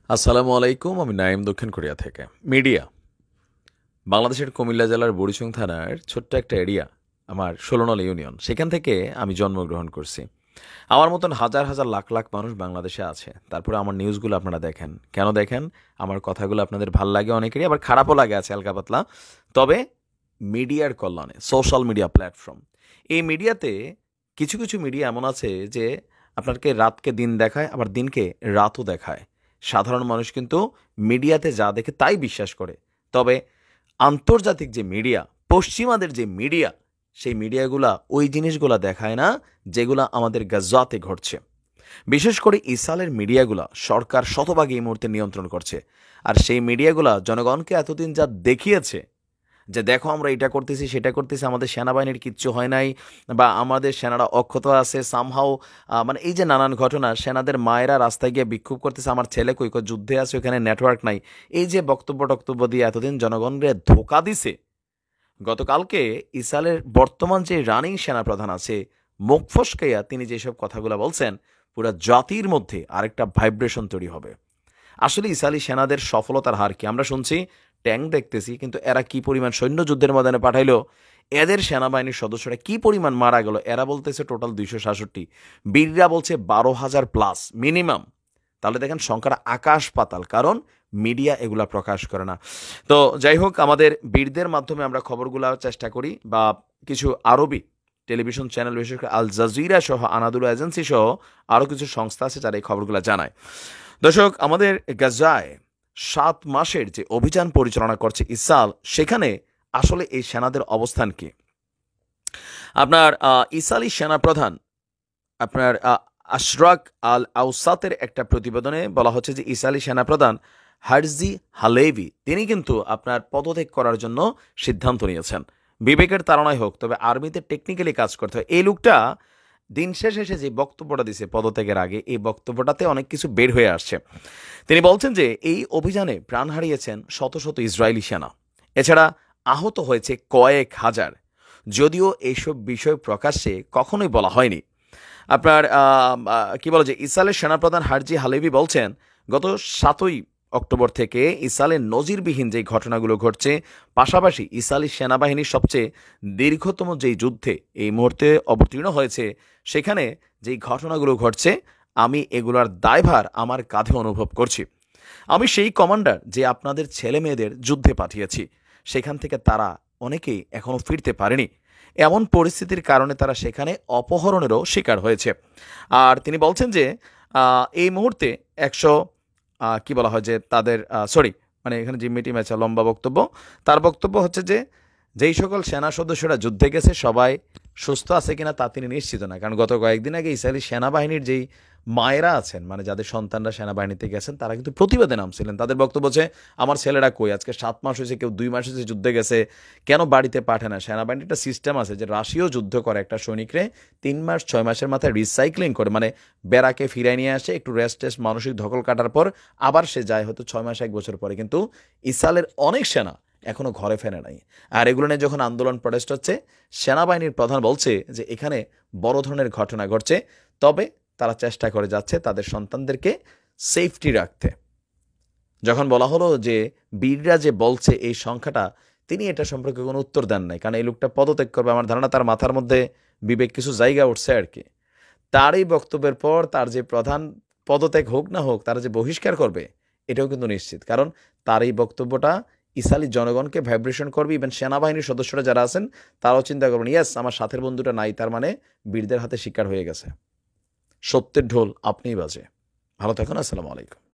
আসসালামু আলাইকুম। আমি নাইম, দক্ষিণ কোরিয়া থেকে। মিডিয়া বাংলাদেশের কুমিল্লা জেলার বুড়িচং থানার ছোট্ট একটা এরিয়া, আমার ১৬ নং ইউনিয়ন। সেখান থেকে আমি জন্মগ্রহণ করছি। আমার মতন হাজার হাজার লাখ লাখ মানুষ বাংলাদেশে আছে। তারপরে আমার নিউজগুলো আপনারা দেখেন। কেন দেখেন? আমার কথাগুলো আপনাদের ভাল লাগে অনেকেরই, আবার খারাপও লাগে আছে হালকা পাতলা। তবে মিডিয়ার কল্যাণে, সোশ্যাল মিডিয়া প্ল্যাটফর্ম, এই মিডিয়াতে কিছু কিছু মিডিয়া এমন আছে যে আপনাকে রাতকে দিন দেখায়, আবার দিনকে রাতও দেখায়। সাধারণ মানুষ কিন্তু মিডিয়াতে যা দেখে তাই বিশ্বাস করে। তবে আন্তর্জাতিক যে মিডিয়া, পশ্চিমাদের যে মিডিয়া, সেই মিডিয়াগুলা ওই জিনিসগুলা দেখায় না যেগুলা আমাদের গাজাতে ঘটছে। বিশেষ করে ইসরায়েলের মিডিয়াগুলা সরকার শতভাগ এই মুহূর্তে নিয়ন্ত্রণ করছে। আর সেই মিডিয়াগুলা জনগণকে এতদিন যা দেখিয়েছে যে দেখো আমরা এটা করতেছি সেটা করতেছি, আমাদের সেনাবাহিনীর কিচ্ছু হয় নাই, বা আমাদের সেনারা অক্ষত আছে সামহাও, মানে এই যে নানান ঘটনা, সেনাদের মায়েরা রাস্তায় গিয়ে বিক্ষোভ করতেছে, আমার ছেলে কই কই যুদ্ধে আছে, ওখানে নেটওয়ার্ক নাই, এই যে বক্তব্য দিয়ে এতদিন জনগণকে ধোকা দিছে। গতকালকে ইসরায়েলের বর্তমান যে রানিং সেনাপ্রধান আছে মুখ ফসকাইয়া তিনি যেসব কথাগুলো বলছেন, পুরো জাতির মধ্যে আরেকটা ভাইব্রেশন তৈরি হবে। আসলে ইসরায়েলি সেনাদের সফলতার হার কি? আমরা শুনছি ট্যাঙ্ক দেখতেছি, কিন্তু এরা কি পরিমাণ সৈন্য যুদ্ধের ময়দানে পাঠাইলো, এদের সেনাবাহিনীর সদস্যরা কি পরিমাণ মারা গেল, এরা বলতেছে টোটাল ২৬৭, বীররা বলছে ১২,০০০ প্লাস মিনিমাম। তাহলে দেখেন সংখ্যাটা আকাশ পাতাল, কারণ মিডিয়া এগুলা প্রকাশ করে না। তো যাই হোক, আমাদের বীরদের মাধ্যমে আমরা খবরগুলো চেষ্টা করি, বা কিছু আরবি টেলিভিশন চ্যানেল, বিশেষ করে আল জাজিরা সহ আনাদুল এজেন্সি সহ আরও কিছু সংস্থা আছে যারা এই খবরগুলো জানায়। দর্শক, আমাদের গাজায় ৭ মাসের যে অভিযান পরিচালনা করছে ইসরায়েল, সেখানে আসলে এই সেনাদের অবস্থান কি? আপনার ইসরায়েলি সেনাপ্রধান আপনার আশরাক আল আউসাতের একটা প্রতিবেদনে বলা হচ্ছে যে ইসরায়েলি সেনাপ্রধান হারজি হালেভি তিনি কিন্তু আপনার পদত্যাগ করার জন্য সিদ্ধান্ত নিয়েছেন। বিবেকের তাড়নায় হোক, তবে আর্মিতে টেকনিক্যালি কাজ করতে হয়। এই লোকটা দিন শেষে এসে যে বক্তব্যটা দিছে পদত্যাগের আগে, এই বক্তব্যটাতে অনেক কিছু বের হয়ে আসছে। তিনি বলছেন যে এই অভিযানে প্রাণ হারিয়েছেন শত শত ইসরায়েলি সেনা, এছাড়া আহত হয়েছে কয়েক হাজার। যদিও এইসব বিষয় প্রকাশ্যে কখনোই বলা হয়নি। আপনার কি বলে যে ইসরায়েলের সেনাপ্রধান হারজি হালেভি বলছেন, গত ৭ই অক্টোবর থেকে ইসরায়েলের নজিরবিহীন যেই ঘটনাগুলো ঘটছে, পাশাপাশি ইসরায়েলি সেনাবাহিনীর সবচেয়ে দীর্ঘতম যেই যুদ্ধে এই মুহূর্তে অবতীর্ণ হয়েছে, সেখানে যেই ঘটনাগুলো ঘটছে, আমি এগুলার দায়ভার আমার কাঁধে অনুভব করছি। আমি সেই কমান্ডার যে আপনাদের ছেলে মেয়েদের যুদ্ধে পাঠিয়েছি, সেখান থেকে তারা অনেকেই এখনও ফিরতে পারেনি। এমন পরিস্থিতির কারণে তারা সেখানে অপহরণেরও শিকার হয়েছে। আর তিনি বলছেন যে এই মুহূর্তে ১০০ কি বলা হয় যে তাদের মানে এখানে জিম্মি টিম আছে, লম্বা বক্তব্য। তার বক্তব্য হচ্ছে যে যেই সকল সেনা সদস্যরা যুদ্ধে গেছে সবাই সুস্থ আছে কিনা তা তিনি নিশ্চিত না, কারণ গত কয়েকদিন আগে ইসরায়েলি সেনাবাহিনীর যেই মায়েরা আছেন, মানে যাদের সন্তানরা সেনাবাহিনীতে গেছেন, তারা কিন্তু প্রতিবাদে নামছিলেন। তাদের বক্তব্য হচ্ছে আমার ছেলেরা কই, আজকে ৭ মাস হয়েছে, কেউ ২ মাস হয়েছে যুদ্ধে গেছে, কেন বাড়িতে পাঠায় না? সেনাবাহিনীর একটা সিস্টেম আছে যে রাশিয়াও যুদ্ধ করে একটা সৈনিকরে ৩ মাস ৬ মাসের মাথায় রিসাইক্লিং করে, মানে বেড়াকে ফিরাই নিয়ে আসে, একটু রেস্ট টেস্ট মানসিক ধকল কাটার পর আবার সে যায় হয়তো ৬ মাস ১ বছর পরে। কিন্তু ইসরায়েলের অনেক সেনা এখনও ঘরে ফেরে নাই। আর এগুলো নিয়ে যখন আন্দোলন প্রটেস্ট হচ্ছে, সেনাবাহিনীর প্রধান বলছে যে এখানে বড় ধরনের ঘটনা ঘটছে, তবে তারা চেষ্টা করে যাচ্ছে তাদের সন্তানদেরকে সেফটি রাখতে। যখন বলা হলো যে বীররা যে বলছে এই সংখ্যাটা, তিনি এটা সম্পর্কে কোনো উত্তর দেন নাই, কারণ এই লোকটা পদত্যাগ করবে, আমার ধারণা তার মাথার মধ্যে বিবেক কিছু জায়গা উঠছে আর কি। তার এই বক্তব্যের পর তার যে প্রধান পদত্যাগ হোক না হোক, তারা যে বহিষ্কার করবে এটাও কিন্তু নিশ্চিত, কারণ তার এই বক্তব্যটা ইসরায়েলি জনগণকে ভাইব্রেশন করবে। ইভেন সেনাবাহিনীর সদস্যরা যারা আছেন তারাও চিন্তা করবেন, ইয়েস আমার সাথের বন্ধুটা নাই, তার মানে বীরদের হাতে শিকার হয়ে গেছে। সত্যের ঢোল আপনিই বাজে। ভালো থাকুন। আসসালামু আলাইকুম।